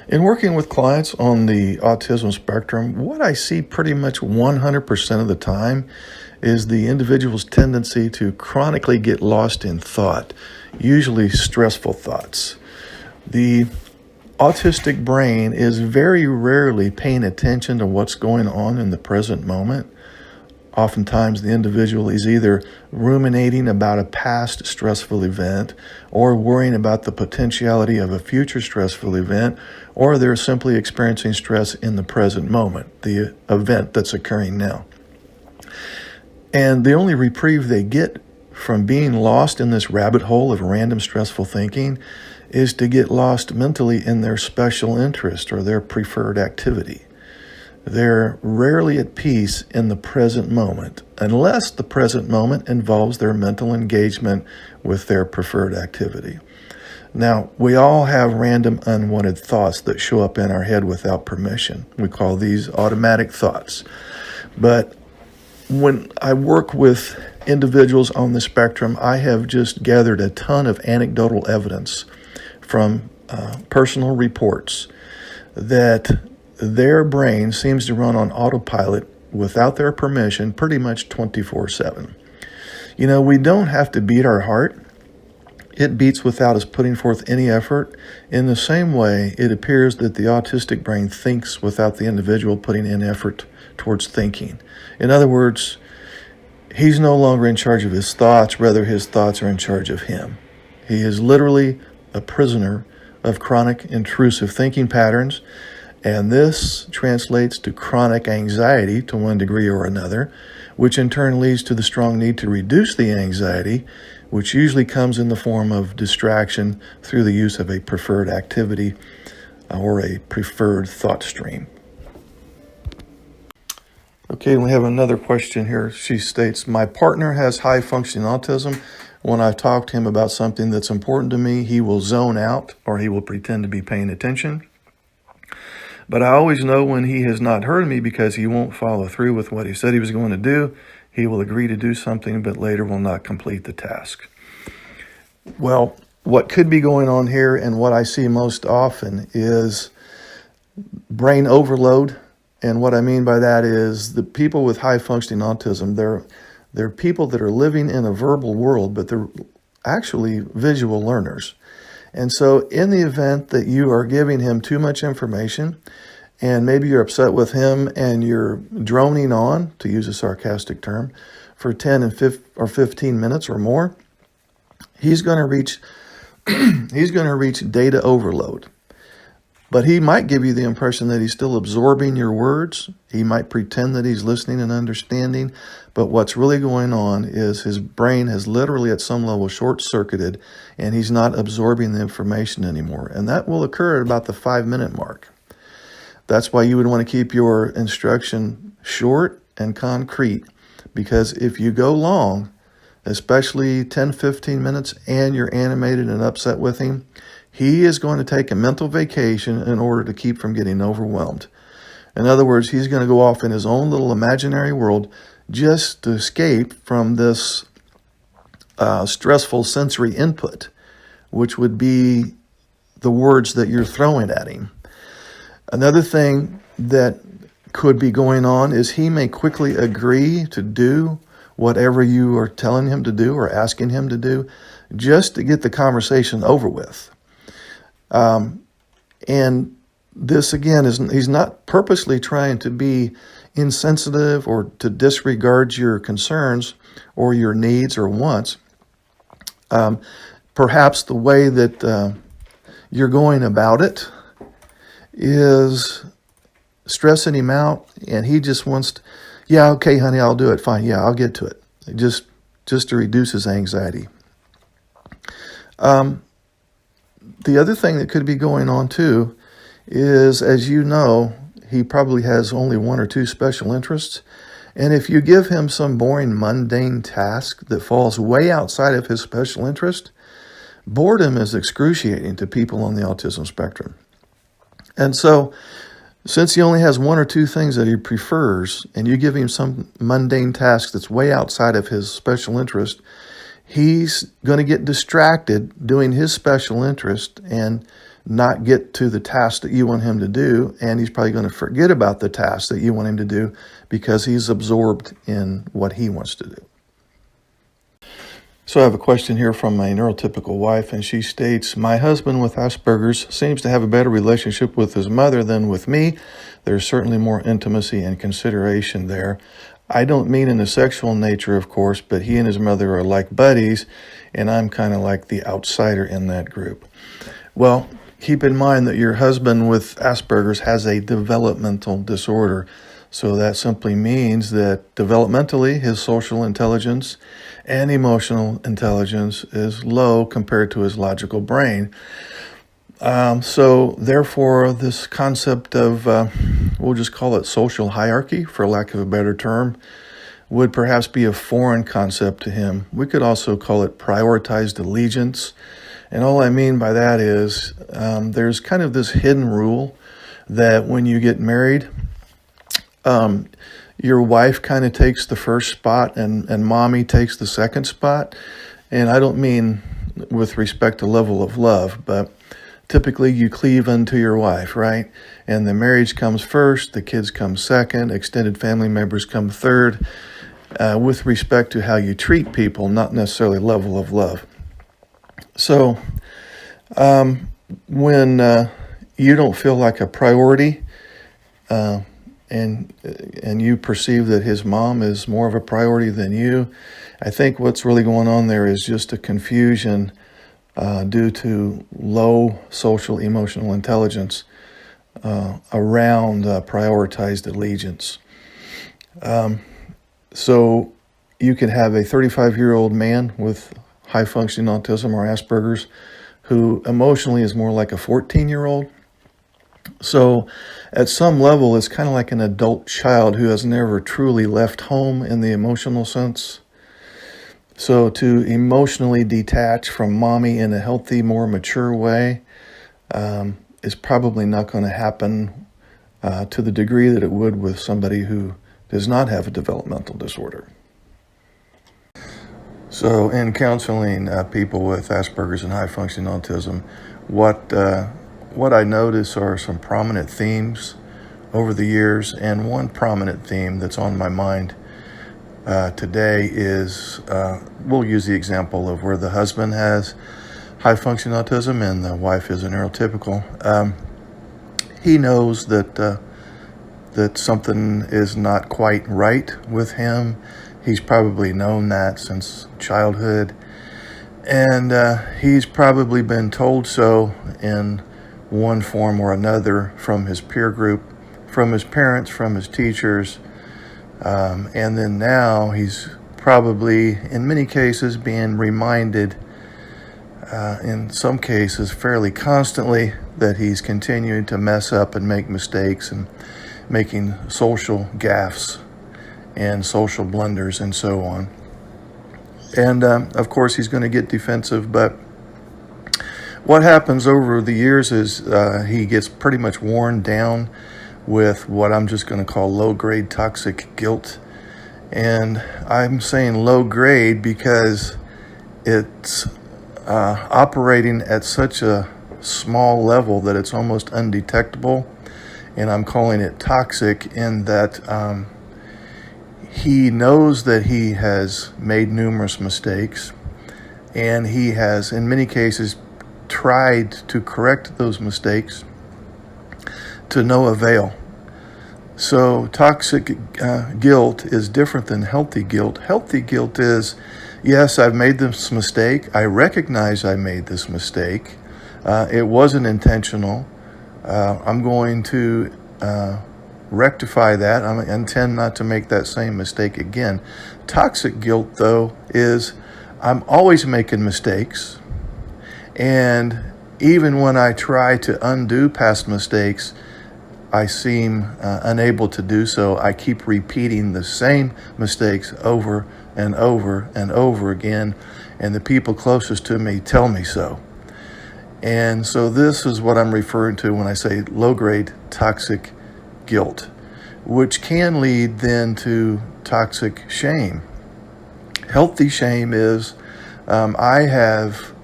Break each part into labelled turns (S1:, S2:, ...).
S1: In working with clients on the autism spectrum, what I see pretty much 100% of the time is the individual's tendency to chronically get lost in thought, usually stressful thoughts. The autistic brain is very rarely paying attention to what's going on in the present moment. Oftentimes, the individual is either ruminating about a past stressful event or worrying about the potentiality of a future stressful event, or they're simply experiencing stress in the present moment, the event that's occurring now. And the only reprieve they get from being lost in this rabbit hole of random stressful thinking is to get lost mentally in their special interest or their preferred activity. They're rarely at peace in the present moment, unless the present moment involves their mental engagement with their preferred activity. Now, we all have random unwanted thoughts that show up in our head without permission. We call these automatic thoughts. But when I work with individuals on the spectrum, I have just gathered a ton of anecdotal evidence from personal reports that their brain seems to run on autopilot without their permission pretty much 24/7. You know, we don't have to beat our heart. It beats without us putting forth any effort. In the same way, it appears that the autistic brain thinks without the individual putting in effort towards thinking. In other words, he's no longer in charge of his thoughts, rather his thoughts are in charge of him. He is literally a prisoner of chronic intrusive thinking patterns. And this translates to chronic anxiety to one degree or another, which in turn leads to the strong need to reduce the anxiety, which usually comes in the form of distraction through the use of a preferred activity or a preferred thought stream. Okay, we have another question here. She states, my partner has high functioning autism. When I talk to him about something that's important to me, he will zone out or he will pretend to be paying attention. But I always know when he has not heard me because he won't follow through with what he said he was going to do. He will agree to do something, but later will not complete the task. Well, what could be going on here and what I see most often is brain overload. And what I mean by that is the people with high functioning autism, they're people that are living in a verbal world, but they're actually visual learners. And so in the event that you are giving him too much information and maybe you're upset with him and you're droning on, to use a sarcastic term, for 10 or 15 minutes or more, he's going to reach data overload. But he might give you the impression that he's still absorbing your words. He might pretend that he's listening and understanding. But what's really going on is his brain has literally at some level short-circuited and he's not absorbing the information anymore. And that will occur at about the 5-minute mark. That's why you would want to keep your instruction short and concrete. Because if you go long, especially 10, 15 minutes, and you're animated and upset with him, he is going to take a mental vacation in order to keep from getting overwhelmed. In other words, he's going to go off in his own little imaginary world just to escape from this stressful sensory input, which would be the words that you're throwing at him. Another thing that could be going on is he may quickly agree to do whatever you are telling him to do or asking him to do just to get the conversation over with. And this again he's not purposely trying to be insensitive or to disregard your concerns or your needs or wants. Perhaps the way that you're going about it is stressing him out, and he just wants to, yeah, okay, honey, I'll do it. Fine. Yeah, I'll get to it. Just to reduce his anxiety. The other thing that could be going on too is, as you know, he probably has only one or two special interests. And if you give him some boring, mundane task that falls way outside of his special interest, boredom is excruciating to people on the autism spectrum. And so, since he only has one or two things that he prefers, and you give him some mundane task that's way outside of his special interest, he's going to get distracted doing his special interest and not get to the task that you want him to do, and he's probably going to forget about the task that you want him to do because he's absorbed in what he wants to do. So I have a question here from my neurotypical wife, and she states, my husband with Asperger's seems to have a better relationship with his mother than with me. There's certainly more intimacy and consideration there. I don't mean in a sexual nature, of course, but he and his mother are like buddies, and I'm kind of like the outsider in that group. Well, keep in mind that your husband with Asperger's has a developmental disorder. So that simply means that developmentally, his social intelligence and emotional intelligence is low compared to his logical brain. So therefore, this concept of, we'll just call it social hierarchy, for lack of a better term, would perhaps be a foreign concept to him. We could also call it prioritized allegiance. And all I mean by that is there's kind of this hidden rule that when you get married, your wife kind of takes the first spot and mommy takes the second spot. And I don't mean with respect to level of love, but typically you cleave unto your wife, right? And the marriage comes first, the kids come second, extended family members come third, with respect to how you treat people, not necessarily level of love. So when you don't feel like a priority, and you perceive that his mom is more of a priority than you, I think what's really going on there is just a confusion due to low social emotional intelligence around prioritized allegiance. So you could have a 35-year-old man with high-functioning autism or Asperger's who emotionally is more like a 14-year-old. So at some level, it's kind of like an adult child who has never truly left home in the emotional sense. So to emotionally detach from mommy in a healthy, more mature way is probably not going to happen to the degree that it would with somebody who does not have a developmental disorder. So in counseling people with Asperger's and high-functioning autism, what I notice are some prominent themes over the years, and one prominent theme that's on my mind today is, we'll use the example of where the husband has high-functioning autism and the wife is a neurotypical. He knows that something is not quite right with him. He's probably known that since childhood, and he's probably been told so in one form or another from his peer group, from his parents, from his teachers, and then now he's probably, in many cases, being reminded, in some cases fairly constantly, that he's continuing to mess up and make mistakes and making social gaffes and social blunders and so on. And of course he's going to get defensive, but what happens over the years is he gets pretty much worn down with what I'm just going to call low-grade toxic guilt. And I'm saying low-grade because it's operating at such a small level that it's almost undetectable. And I'm calling it toxic in that he knows that he has made numerous mistakes, and he has, in many cases, tried to correct those mistakes to no avail. So toxic guilt is different than healthy guilt. Healthy guilt is, yes, I've made this mistake. I recognize I made this mistake. It wasn't intentional. I'm going to rectify that. I intend not to make that same mistake again. Toxic guilt, though, is I'm always making mistakes. And even when I try to undo past mistakes, I seem unable to do so. I keep repeating the same mistakes over and over and over again, and the people closest to me tell me so. And so this is what I'm referring to when I say low-grade toxic guilt, which can lead then to toxic shame. Healthy shame is I have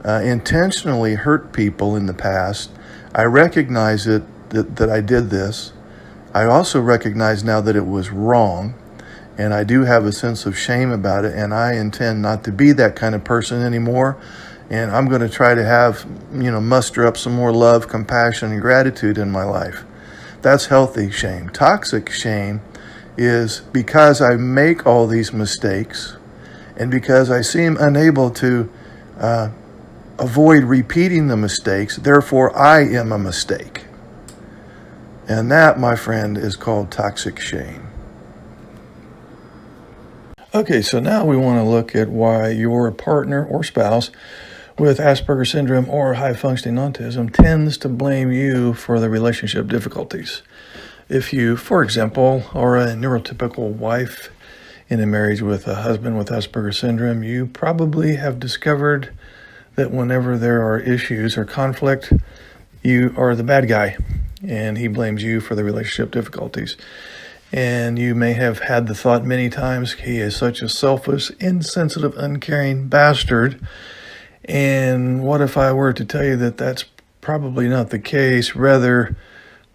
S1: intentionally hurt people in the past. I recognize that I did this. I also recognize now that it was wrong, and I do have a sense of shame about it, and I intend not to be that kind of person anymore. And I'm going to try to have, muster up some more love, compassion, and gratitude in my life. That's healthy shame. Toxic shame is because I make all these mistakes and because I seem unable to avoid repeating the mistakes, therefore I am a mistake. And that, my friend, is called toxic shame. Okay, so now we want to look at why your partner or spouse with Asperger's syndrome or high-functioning autism tends to blame you for the relationship difficulties. If you, for example, are a neurotypical wife in a marriage with a husband with Asperger's syndrome, you probably have discovered that whenever there are issues or conflict, you are the bad guy, and he blames you for the relationship difficulties. And you may have had the thought many times, he is such a selfish, insensitive, uncaring bastard. And what if I were to tell you that that's probably not the case? Rather,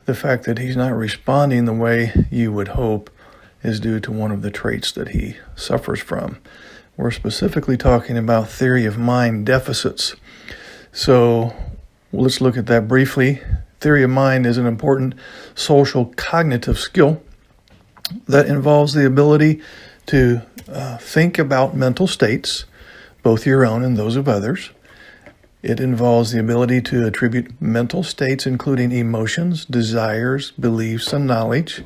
S1: the fact that he's not responding the way you would hope is due to one of the traits that he suffers from. We're specifically talking about theory of mind deficits. So let's look at that briefly. Theory of mind is an important social cognitive skill that involves the ability to think about mental states, both your own and those of others. It involves the ability to attribute mental states, including emotions, desires, beliefs, and knowledge.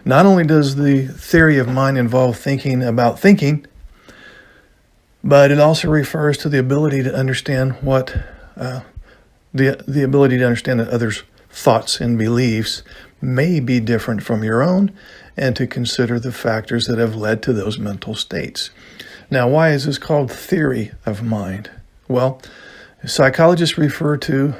S1: Not only does the theory of mind involve thinking about thinking, but it also refers to the ability to understand the ability to understand that others' thoughts and beliefs may be different from your own, and to consider the factors that have led to those mental states. Now, why is this called theory of mind? Well, psychologists refer to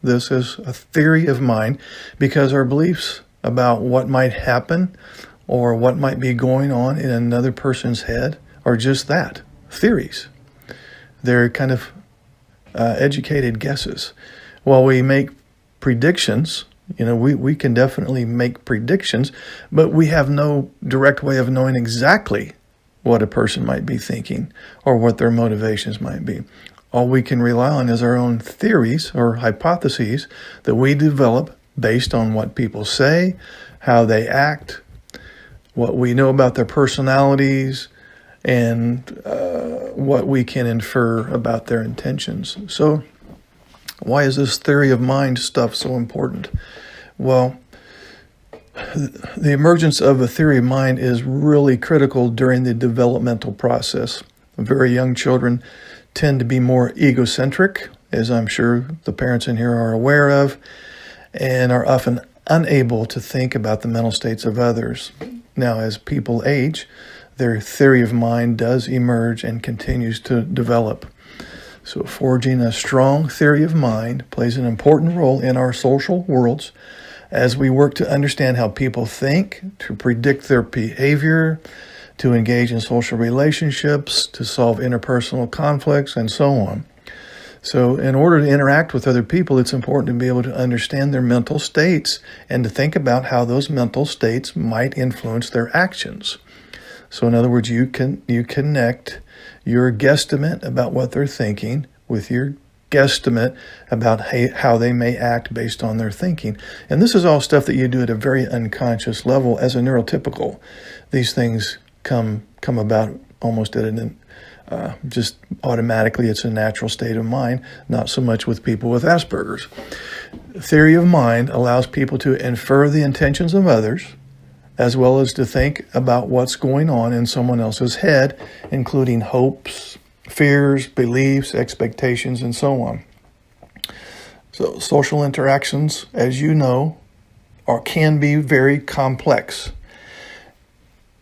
S1: this as a theory of mind because our beliefs about what might happen or what might be going on in another person's head are just that, theories. They're kind of educated guesses. While we make predictions, we can definitely make predictions, but we have no direct way of knowing exactly what a person might be thinking or what their motivations might be. All we can rely on is our own theories or hypotheses that we develop based on what people say, how they act, what we know about their personalities, and what we can infer about their intentions. So why is this theory of mind stuff so important? Well, the emergence of a theory of mind is really critical during the developmental process. Very young children tend to be more egocentric, as I'm sure the parents in here are aware of, and are often unable to think about the mental states of others. Now, as people age, their theory of mind does emerge and continues to develop. So forging a strong theory of mind plays an important role in our social worlds as we work to understand how people think, to predict their behavior, to engage in social relationships, to solve interpersonal conflicts, and so on. So in order to interact with other people, it's important to be able to understand their mental states and to think about how those mental states might influence their actions. So in other words, you connect your guesstimate about what they're thinking with your guesstimate about how they may act based on their thinking. And this is all stuff that you do at a very unconscious level as a neurotypical. These things come about almost at just automatically. It's a natural state of mind, not so much with people with Asperger's. Theory of mind allows people to infer the intentions of others, as well as to think about what's going on in someone else's head, including hopes, fears, beliefs, expectations, and so on. So social interactions, as you know, can be very complex,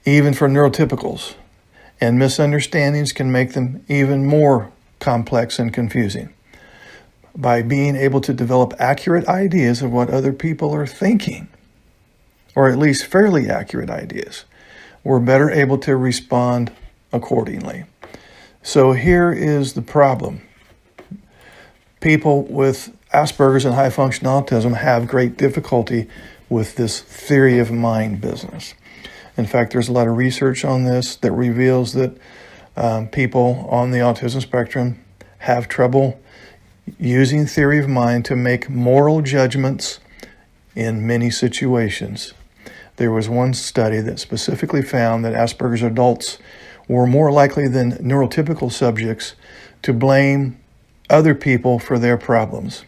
S1: even for neurotypicals, and misunderstandings can make them even more complex and confusing. By being able to develop accurate ideas of what other people are thinking, or at least fairly accurate ideas, we're better able to respond accordingly. So here is the problem. People with Asperger's and high functional autism have great difficulty with this theory of mind business. In fact, there's a lot of research on this that reveals that people on the autism spectrum have trouble using theory of mind to make moral judgments in many situations. There was one study that specifically found that Asperger's adults were more likely than neurotypical subjects to blame other people for their problems.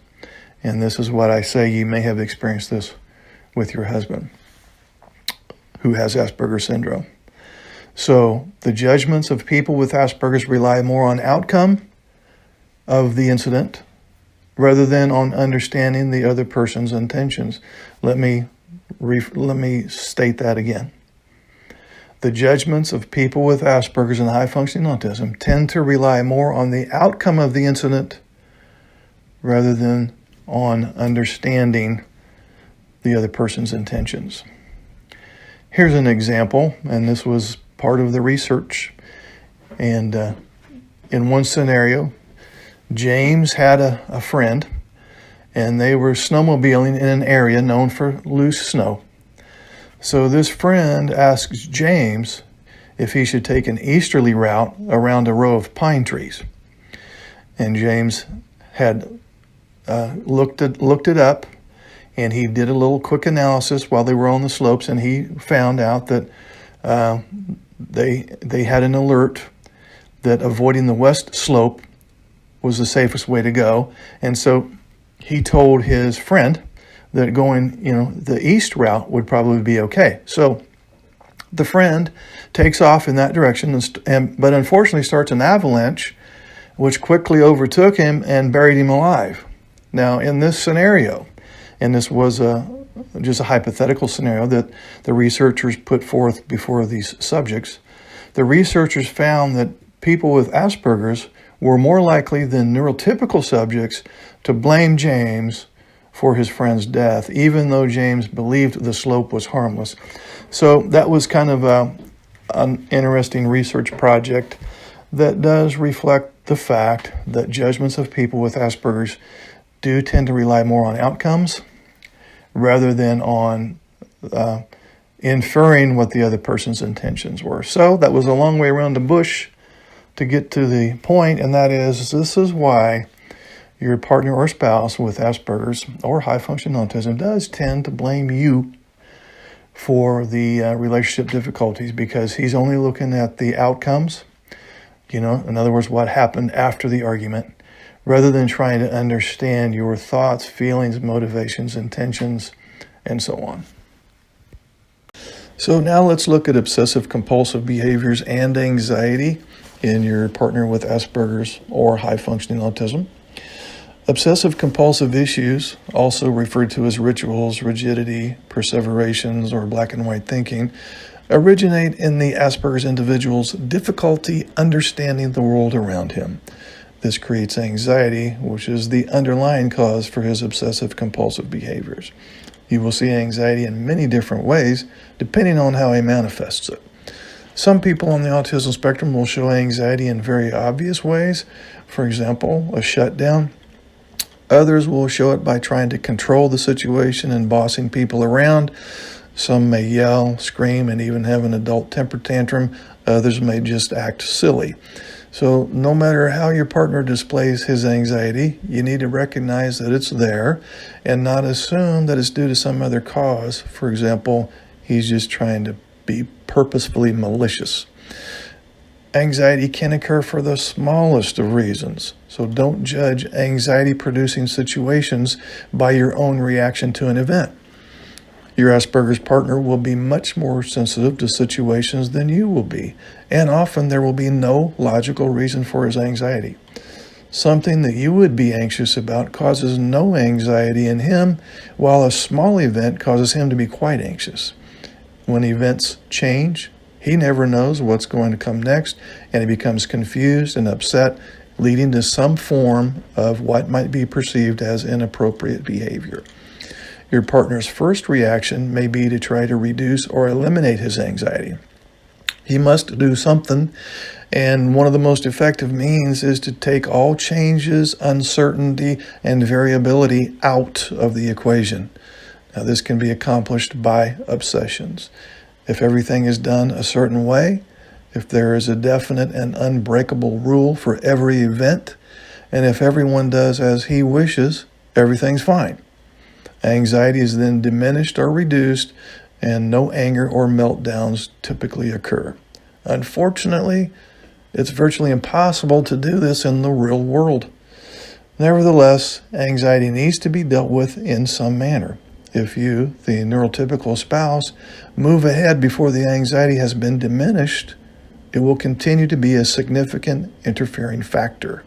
S1: And this is what I say, you may have experienced this with your husband who has Asperger's syndrome. So the judgments of people with Asperger's rely more on outcome of the incident rather than on understanding the other person's intentions. Let me state that again. The judgments of people with Asperger's and high-functioning autism tend to rely more on the outcome of the incident rather than on understanding the other person's intentions. Here's an example, and this was part of the research. And in one scenario, James had a friend, and they were snowmobiling in an area known for loose snow. So this friend asks James if he should take an easterly route around a row of pine trees. And James had looked it up, and he did a little quick analysis while they were on the slopes, and he found out that they had an alert that avoiding the west slope was the safest way to go. And so he told his friend that going, the east route would probably be okay. So the friend takes off in that direction, but unfortunately starts an avalanche, which quickly overtook him and buried him alive. Now, in this scenario, and this was just a hypothetical scenario that the researchers put forth before these subjects, the researchers found that people with Asperger's were more likely than neurotypical subjects to blame James for his friend's death, even though James believed the slope was harmless. So that was kind of an interesting research project that does reflect the fact that judgments of people with Asperger's do tend to rely more on outcomes rather than on inferring what the other person's intentions were. So that was a long way around the bush to get to the point, and that is, this is why your partner or spouse with Asperger's or high-functioning autism does tend to blame you for the relationship difficulties, because he's only looking at the outcomes, in other words, what happened after the argument, rather than trying to understand your thoughts, feelings, motivations, intentions, and so on. So now let's look at obsessive compulsive behaviors and anxiety in your partner with Asperger's or high-functioning autism. Obsessive compulsive issues, also referred to as rituals, rigidity, perseverations, or black and white thinking, originate in the Asperger's individual's difficulty understanding the world around him. This creates anxiety, which is the underlying cause for his obsessive compulsive behaviors. You will see anxiety in many different ways, depending on how he manifests it. Some people on the autism spectrum will show anxiety in very obvious ways, for example, a shutdown. Others will show it by trying to control the situation and bossing people around. Some may yell, scream, and even have an adult temper tantrum. Others may just act silly. So no matter how your partner displays his anxiety, you need to recognize that it's there and not assume that it's due to some other cause. For example, he's just trying to be purposefully malicious. Anxiety can occur for the smallest of reasons, so don't judge anxiety-producing situations by your own reaction to an event. Your Asperger's partner will be much more sensitive to situations than you will be, and often there will be no logical reason for his anxiety. Something that you would be anxious about causes no anxiety in him, while a small event causes him to be quite anxious. When events change, he never knows what's going to come next, and he becomes confused and upset, leading to some form of what might be perceived as inappropriate behavior. Your partner's first reaction may be to try to reduce or eliminate his anxiety. He must do something, and one of the most effective means is to take all changes, uncertainty, and variability out of the equation. Now, this can be accomplished by obsessions. If everything is done a certain way, if there is a definite and unbreakable rule for every event, and if everyone does as he wishes, everything's fine. Anxiety is then diminished or reduced, and no anger or meltdowns typically occur. Unfortunately, it's virtually impossible to do this in the real world. Nevertheless, anxiety needs to be dealt with in some manner. If you, the neurotypical spouse, move ahead before the anxiety has been diminished, it will continue to be a significant interfering factor.